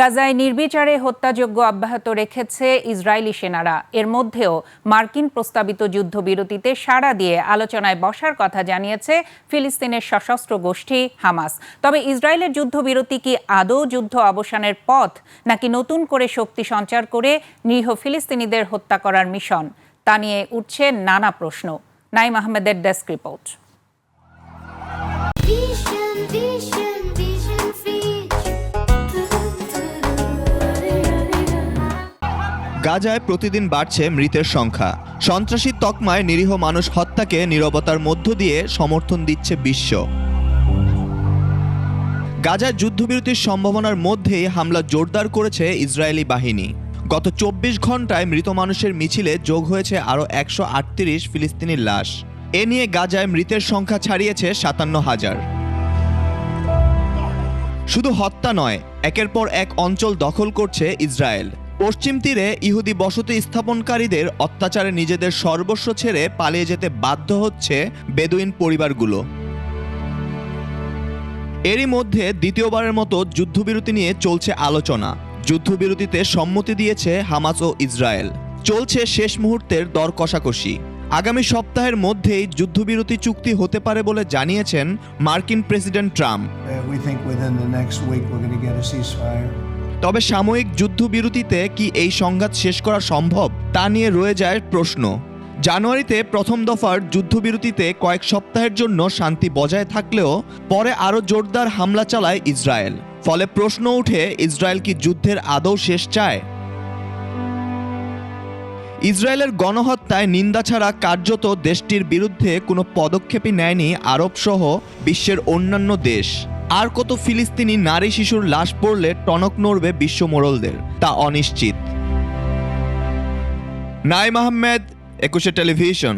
গাজায় নির্বিচারে হত্যাযজ্ঞ অব্যাহত রেখেছে ইসরায়েলি সেনারা। এর মধ্যেও মার্কিন প্রস্তাবিত যুদ্ধবিরতিতে সাড়া দিয়ে আলোচনায় বসার কথা জানিয়েছে ফিলিস্তিনের সশস্ত্র গোষ্ঠী হামাস। তবে ইসরায়েলের যুদ্ধবিরতি কি আদৌ যুদ্ধ অবসানের পথ, নাকি নতুন করে শক্তি সঞ্চার করে নিরীহ ফিলিস্তিনিদের হত্যা করার মিশন, তা নিয়ে উঠছে নানা প্রশ্ন। নাইম আহমেদের ডেস্ক রিপোর্ট। গাজায় প্রতিদিন বাড়ছে মৃতের সংখ্যা। সন্ত্রাসী তকমায় নিরীহ মানুষ হত্যাকে নীরবতার মধ্য দিয়ে সমর্থন দিচ্ছে বিশ্ব। গাজায় যুদ্ধবিরতির সম্ভাবনার মধ্যেই হামলা জোরদার করেছে ইসরায়েলি বাহিনী। গত ২৪ ঘন্টায় মৃত মানুষের মিছিলে যোগ হয়েছে আরও ১৩৮ ফিলিস্তিনির লাশ। এ নিয়ে গাজায় মৃতের সংখ্যা ছাড়িয়েছে ৫৭,০০০। শুধু হত্যা নয়, একের পর এক অঞ্চল দখল করছে ইসরায়েল। পশ্চিম তীরে ইহুদি বসতি স্থাপনকারীদের অত্যাচারে নিজেদের সর্বস্ব ছেড়ে পালিয়ে যেতে বাধ্য হচ্ছে বেদুইন পরিবারগুলো। এরই মধ্যে দ্বিতীয়বারের মতো যুদ্ধবিরতি নিয়ে চলছে আলোচনা। যুদ্ধবিরতিতে সম্মতি দিয়েছে হামাস ও ইসরায়েল। চলছে শেষ মুহূর্তের দর কষাকষি। আগামী সপ্তাহের মধ্যেই যুদ্ধবিরতি চুক্তি হতে পারে বলে জানিয়েছেন মার্কিন প্রেসিডেন্ট ট্রাম্প। তবে সাময়িক যুদ্ধবিরতিতে কি এই সংঘাত শেষ করা সম্ভব, তা নিয়ে রয়ে যায় প্রশ্ন। জানুয়ারিতে প্রথম দফার যুদ্ধবিরতিতে কয়েক সপ্তাহের জন্য শান্তি বজায় থাকলেও পরে আরও জোরদার হামলা চালায় ইসরায়েল। ফলে প্রশ্ন ওঠে, ইসরায়েল কি যুদ্ধের আদৌ শেষ চায়? ইসরায়েলের গণহত্যায় নিন্দা ছাড়া কার্যত দেশটির বিরুদ্ধে কোনো পদক্ষেপই নেয়নি আরব সহ বিশ্বের অন্যান্য দেশ। আর কত ফিলিস্তিনি নারী শিশুর লাশ পড়লে টনক নড়বে বিশ্ব মোড়লদের, তা অনিশ্চিত। নাইম আহমেদ, ২১ টেলিভিশন।